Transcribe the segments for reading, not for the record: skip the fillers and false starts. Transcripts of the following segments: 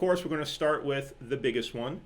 course, we're going to start with the biggest one,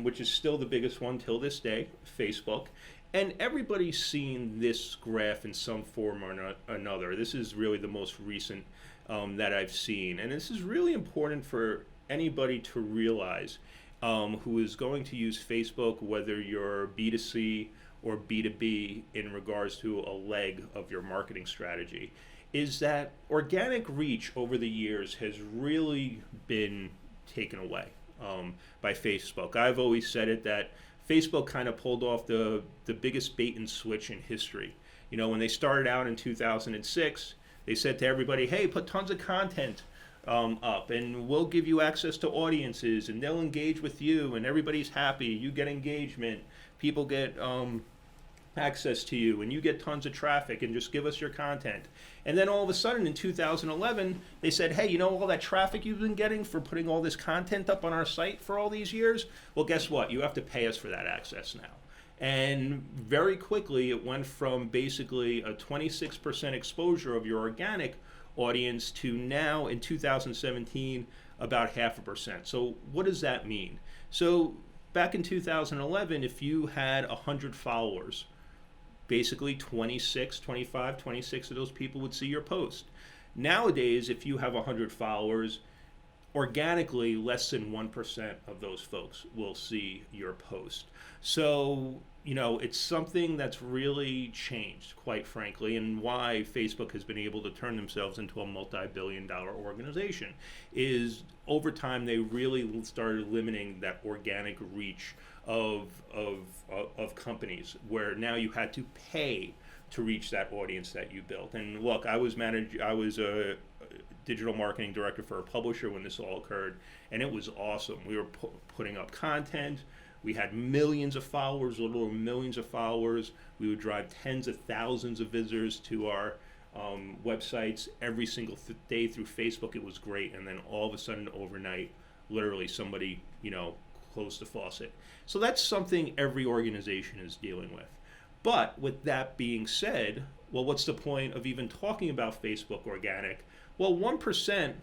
which is still the biggest one till this day, Facebook. And everybody's seen this graph in some form or another. This is really the most recent that I've seen. And this is really important for anybody to realize who is going to use Facebook, whether you're B2C or B2B in regards to a leg of your marketing strategy, is that organic reach over the years has really been taken away by Facebook. I've always said it that Facebook kind of pulled off the biggest bait and switch in history. You know, when they started out in 2006, they said to everybody, hey, put tons of content up and we'll give you access to audiences and they'll engage with you and everybody's happy. You get engagement, people get access to you and you get tons of traffic and just give us your content. And then all of a sudden in 2011, they said, hey, you know all that traffic you've been getting for putting all this content up on our site for all these years? Well, guess what? You have to pay us for that access now. And very quickly, it went from basically a 26% exposure of your organic audience to now in 2017, about 0.5%. So what does that mean? So back in 2011, if you had 100 followers, basically 26 of those people would see your post. Nowadays, if you have 100 followers, organically less than 1% of those folks will see your post. So, you know, it's something that's really changed, quite frankly, and why Facebook has been able to turn themselves into a multi-billion-dollar organization is over time they really started limiting that organic reach of companies, where now you had to pay to reach that audience that you built. And look, I was a digital marketing director for a publisher when this all occurred, and it was awesome. We were putting up content. We had millions of followers, literally millions of followers. We would drive tens of thousands of visitors to our websites every single day through Facebook. It was great. And then all of a sudden, overnight, literally somebody, you know, closed the faucet. So that's something every organization is dealing with. But with that being said, well, what's the point of even talking about Facebook organic? Well, 1%,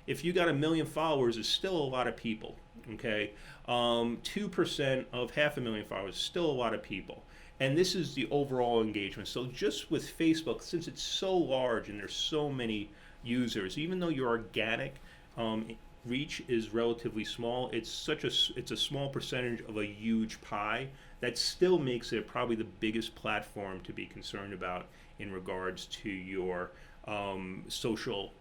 if you got 1 million followers, is still a lot of people, okay? 2% of 500,000 followers is still a lot of people. And this is the overall engagement. So just with Facebook, since it's so large and there's so many users, even though your organic reach is relatively small, it's a small percentage of a huge pie that still makes it probably the biggest platform to be concerned about in regards to your social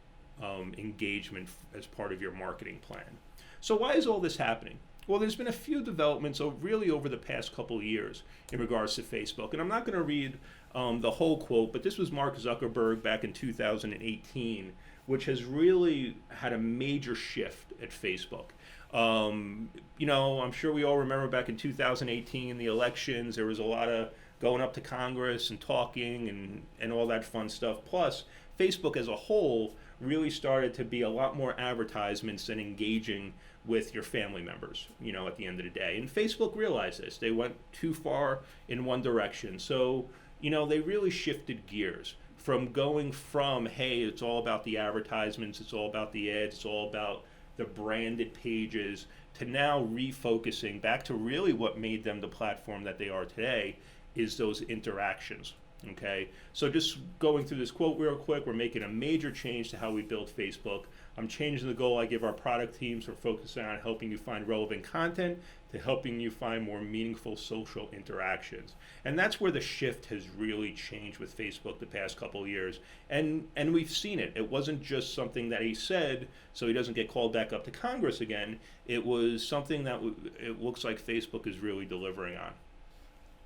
engagement as part of your marketing plan. So why is all this happening? Well, there's been a few developments really over the past couple of years in regards to Facebook. And I'm not going to read the whole quote, but this was Mark Zuckerberg back in 2018, which has really had a major shift at Facebook. You know, I'm sure we all remember back in 2018, the elections, there was a lot of going up to Congress and talking and all that fun stuff. Plus, Facebook as a whole really started to be a lot more advertisements and engaging with your family members, you know, at the end of the day. And Facebook realized this. They went too far in one direction. So, you know, they really shifted gears from going from, hey, it's all about the advertisements, it's all about the ads, it's all about the branded pages, to now refocusing back to really what made them the platform that they are today, is those interactions. Okay, so just going through this quote real quick, we're making a major change to how we build Facebook. I'm changing the goal I give our product teams from focusing on helping you find relevant content to helping you find more meaningful social interactions. And that's where the shift has really changed with Facebook the past couple of years. And we've seen it. It wasn't just something that he said so he doesn't get called back up to Congress again. It was something that it looks like Facebook is really delivering on.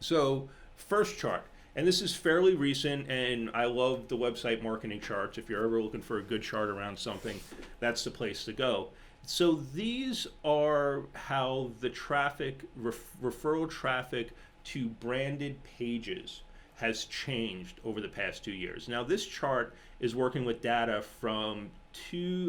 So, first chart. And this is fairly recent, and I love the website marketing charts. If you're ever looking for a good chart around something, that's the place to go. So these are how the traffic, referral traffic to branded pages has changed over the past 2 years. Now this chart is working with data from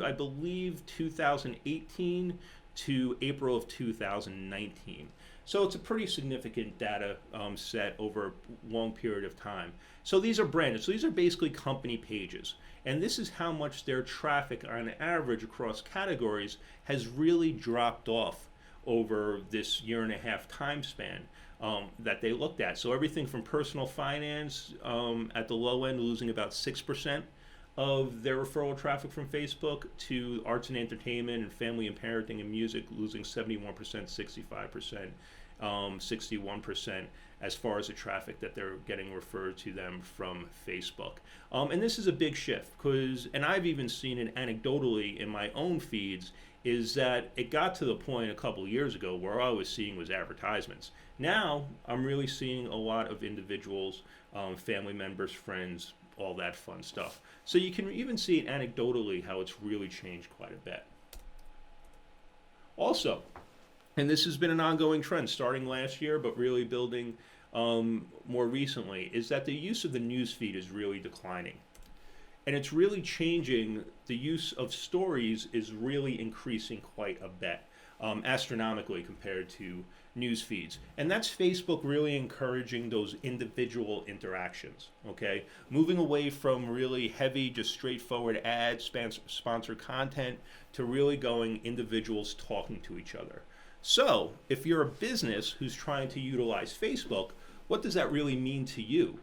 I believe 2018 to April of 2019. So it's a pretty significant data set over a long period of time. So these are branded. So these are basically company pages. And this is how much their traffic on average across categories has really dropped off over this year and a half time span that they looked at. So everything from personal finance at the low end losing about 6% of their referral traffic from Facebook, to arts and entertainment and family and parenting and music losing 71%, 65%, 61% as far as the traffic that they're getting referred to them from Facebook. And this is a big shift because, and I've even seen it anecdotally in my own feeds, is that it got to the point a couple of years ago where all I was seeing was advertisements. Now I'm really seeing a lot of individuals, family members, friends, all that fun stuff. So you can even see it anecdotally how it's really changed quite a bit. Also, and this has been an ongoing trend starting last year, but really building more recently, is that the use of the news feed is really declining. And it's really changing. The use of stories is really increasing quite a bit, astronomically compared to news feeds. And that's Facebook really encouraging those individual interactions, okay? Moving away from really heavy, just straightforward ads, sponsored content, to really going individuals talking to each other. So if you're a business who's trying to utilize Facebook, what does that really mean to you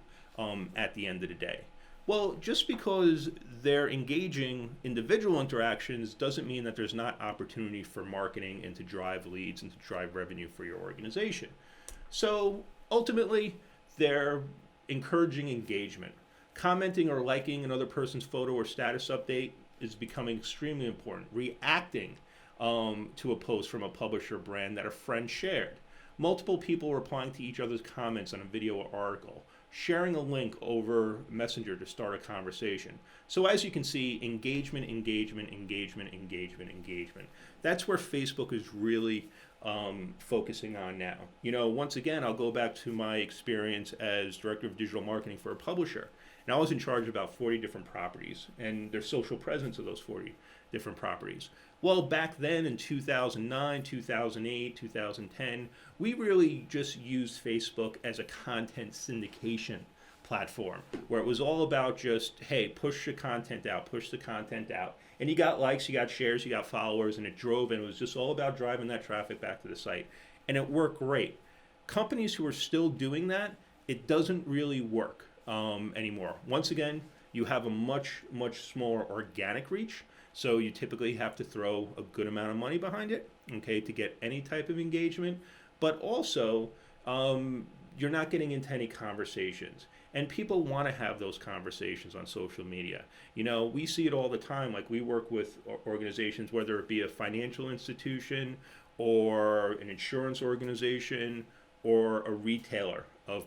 at the end of the day? Well, just because they're engaging individual interactions doesn't mean that there's not opportunity for marketing and to drive leads and to drive revenue for your organization. So ultimately, they're encouraging engagement. Commenting or liking another person's photo or status update is becoming extremely important. Reacting to a post from a publisher brand that a friend shared. Multiple people replying to each other's comments on a video or article. Sharing a link over Messenger to start a conversation. So as you can see, engagement, engagement, engagement, engagement, engagement. That's where Facebook is really focusing on now. You know, once again, I'll go back to my experience as director of digital marketing for a publisher. And I was in charge of about 40 different properties and their social presence of those 40 different properties. Well, back then in 2009, 2008, 2010, we really just used Facebook as a content syndication platform where it was all about just, hey, push the content out, push the content out. And you got likes, you got shares, you got followers, and it drove, and it was just all about driving that traffic back to the site. And it worked great. Companies who are still doing that, it doesn't really work anymore. Once again, you have a much, much smaller organic reach. So you typically have to throw a good amount of money behind it, okay, to get any type of engagement. But also, you're not getting into any conversations. And people want to have those conversations on social media. You know, we see it all the time. Like, we work with organizations, whether it be a financial institution or an insurance organization or a retailer of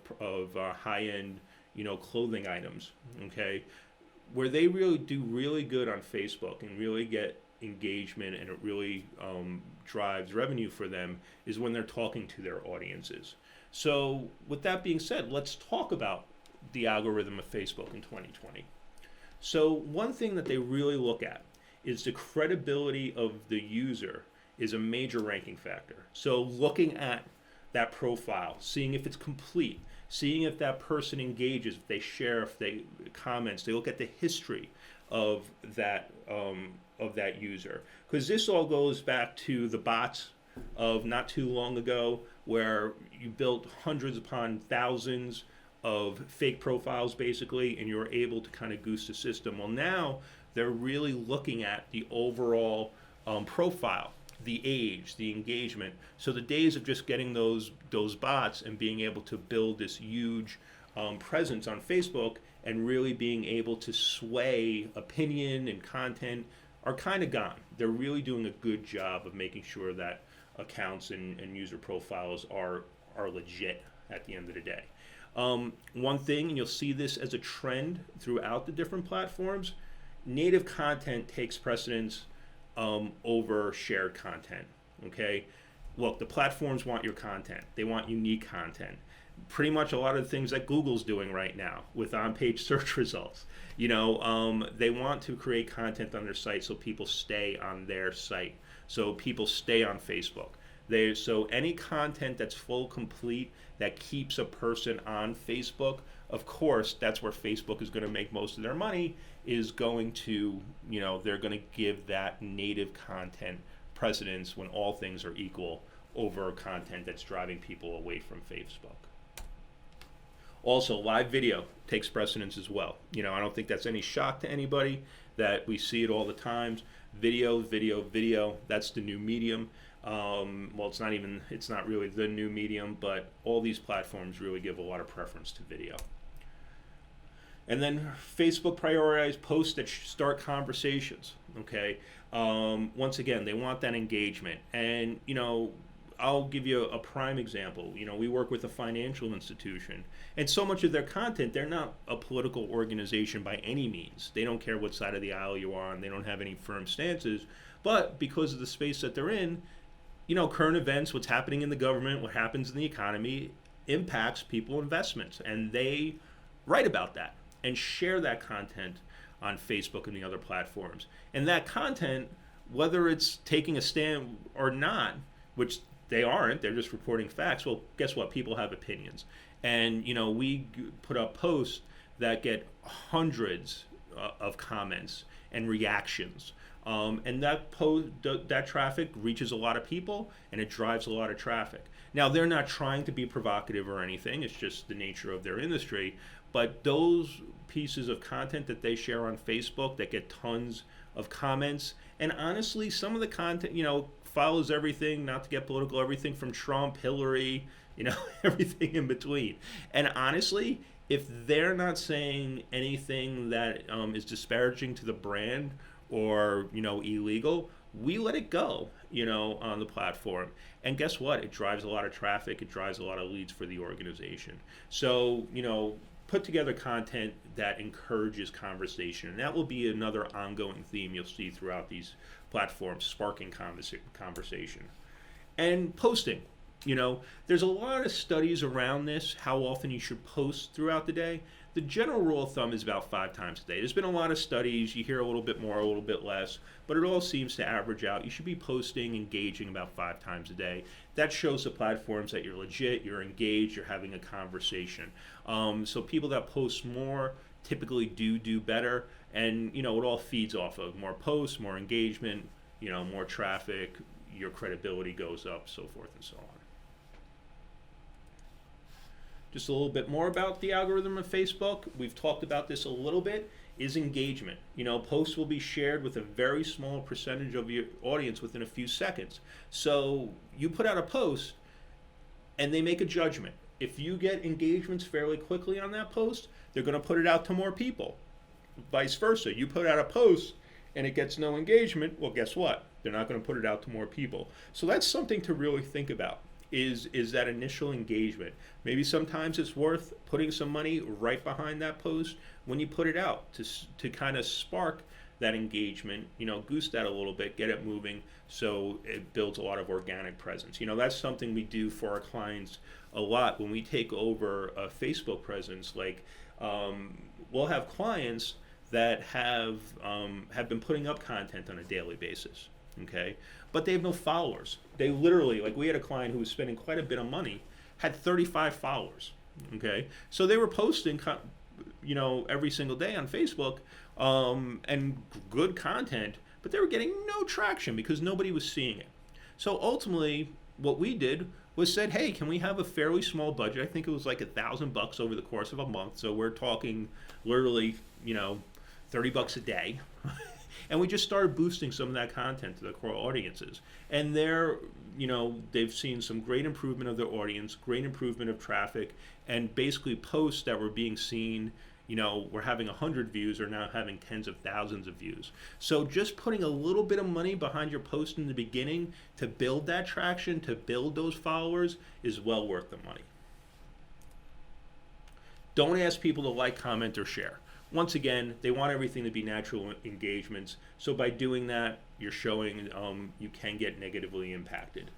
high-end, you know, clothing items, okay, where they really do really good on Facebook and really get engagement, and it really drives revenue for them, is when they're talking to their audiences. So with that being said, let's talk about the algorithm of Facebook in 2020. So one thing that they really look at is the credibility of the user is a major ranking factor. So looking at that profile, seeing if it's complete, seeing if that person engages, if they share, if they comments, they look at the history of that user. Because this all goes back to the bots of not too long ago, where you built hundreds upon thousands of fake profiles basically, and you were able to kind of goose the system. Well, now they're really looking at the overall profile, the age, the engagement. So the days of just getting those bots and being able to build this huge presence on Facebook and really being able to sway opinion and content are kind of gone. They're really doing a good job of making sure that accounts and user profiles are legit at the end of the day. One thing, and you'll see this as a trend throughout the different platforms, native content takes precedence over shared content, okay? Look, the platforms want your content. They want unique content. Pretty much a lot of the things that Google's doing right now with on-page search results. You know, they want to create content on their site so people stay on their site, so people stay on Facebook. So any content that's full complete that keeps a person on Facebook, of course, that's where Facebook is going to make most of their money, is going to, they're going to give that native content precedence when all things are equal over content that's driving people away from Facebook. Also, live video takes precedence as well. I don't think that's any shock to anybody that we see it all the times. Video, that's the new medium. Well, it's not really the new medium, but all these platforms really give a lot of preference to video. And then Facebook prioritize posts that start conversations, okay? Once again, they want that engagement. And, I'll give you a prime example. We work with a financial institution, and so much of their content, they're not a political organization by any means. They don't care what side of the aisle you are on. They don't have any firm stances. But because of the space that they're in, current events, what's happening in the government, what happens in the economy, impacts people investments. And they write about that and share that content on Facebook and the other platforms. And that content, whether it's taking a stand or not, which they aren't, they're just reporting facts. Well, guess what? People have opinions. And, we put up posts that get hundreds of comments and reactions. And that traffic reaches a lot of people, and it drives a lot of traffic. Now, they're not trying to be provocative or anything. It's just the nature of their industry. But those pieces of content that they share on Facebook that get tons of comments, and honestly, some of the content, follows everything, not to get political, everything from Trump, Hillary, everything in between. And honestly, if they're not saying anything that is disparaging to the brand or, illegal, we let it go, on the platform. And guess what? It drives a lot of traffic. It drives a lot of leads for the organization. So, put together content that encourages conversation. And that will be another ongoing theme you'll see throughout these platforms, sparking conversation. And posting. There's a lot of studies around this, how often you should post throughout the day. The general rule of thumb is about 5 times a day. There's been a lot of studies. You hear a little bit more, a little bit less, but it all seems to average out. You should be posting, engaging about 5 times a day. That shows the platforms that you're legit, you're engaged, you're having a conversation. So people that post more typically do better, and it all feeds off of more posts, more engagement, more traffic, your credibility goes up, so forth and so on. Just a little bit more about the algorithm of Facebook. We've talked about this a little bit, is engagement. Posts will be shared with a very small percentage of your audience within a few seconds. So you put out a post and they make a judgment. If you get engagements fairly quickly on that post, they're going to put it out to more people. Vice versa. You put out a post and it gets no engagement, well, guess what? They're not going to put it out to more people. So that's something to really think about. Is that initial engagement. Maybe sometimes it's worth putting some money right behind that post when you put it out to kind of spark that engagement, goose that a little bit, get it moving so it builds a lot of organic presence. That's something we do for our clients a lot when we take over a Facebook presence. Like we'll have clients that have been putting up content on a daily basis. Okay, but they have no followers. They literally, like we had a client who was spending quite a bit of money, had 35 followers. Okay, so they were posting, every single day on Facebook, and good content, but they were getting no traction because nobody was seeing it. So ultimately, what we did was said, hey, can we have a fairly small budget? I think it was like $1,000 over the course of a month. So we're talking literally, $30 a day. And we just started boosting some of that content to the core audiences. And they've seen some great improvement of their audience, great improvement of traffic, and basically posts that were being seen, were having 100 views are now having tens of thousands of views. So just putting a little bit of money behind your post in the beginning to build that traction, to build those followers, is well worth the money. Don't ask people to like, comment, or share. Once again, they want everything to be natural engagements. So by doing that, you're showing you can get negatively impacted.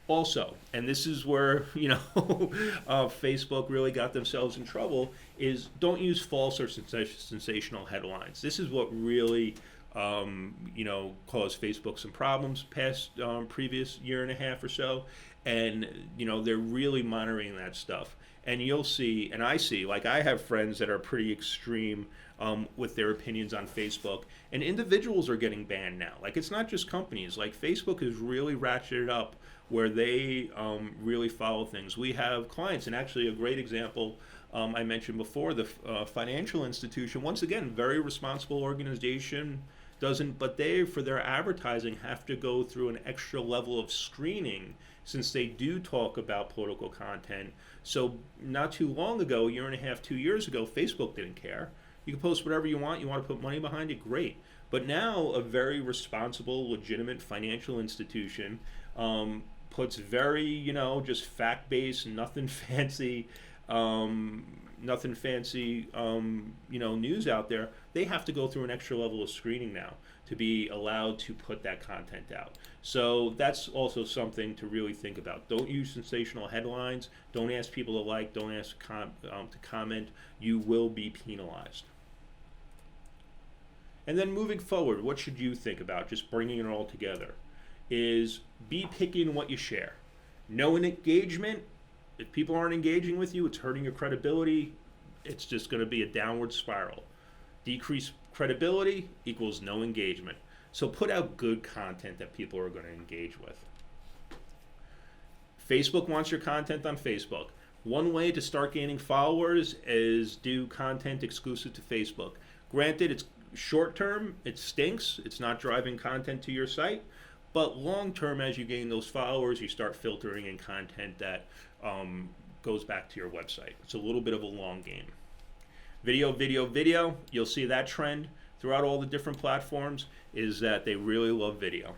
Also, and this is where Facebook really got themselves in trouble, is don't use false or sensational headlines. This is what really caused Facebook some problems past previous year and a half or so. And, they're really monitoring that stuff. And you'll see, and I see, like I have friends that are pretty extreme with their opinions on Facebook, and individuals are getting banned now. Like it's not just companies. Like Facebook has really ratcheted up where they really follow things. We have clients, and actually a great example I mentioned before, the financial institution, once again, very responsible organization, but they, for their advertising, have to go through an extra level of screening since they do talk about political content. So not too long ago, a year and a half, 2 years ago, Facebook didn't care. You can post whatever you want. You want to put money behind it, great. But now a very responsible, legitimate financial institution puts very, just fact-based, nothing fancy, news out there. They have to go through an extra level of screening now to be allowed to put that content out. So that's also something to really think about. Don't use sensational headlines. Don't ask people to like. Don't ask to comment. You will be penalized. And then moving forward, what should you think about? Just bringing it all together is be picky in what you share. No engagement. If people aren't engaging with you, it's hurting your credibility. It's just going to be a downward spiral. Decreased credibility equals no engagement. So put out good content that people are going to engage with. Facebook wants your content on Facebook. One way to start gaining followers is do content exclusive to Facebook. Granted, it's short term, it stinks. It's not driving content to your site. But long term, as you gain those followers, you start filtering in content that goes back to your website. It's a little bit of a long game. Video, video, video. You'll see that trend throughout all the different platforms is that they really love video.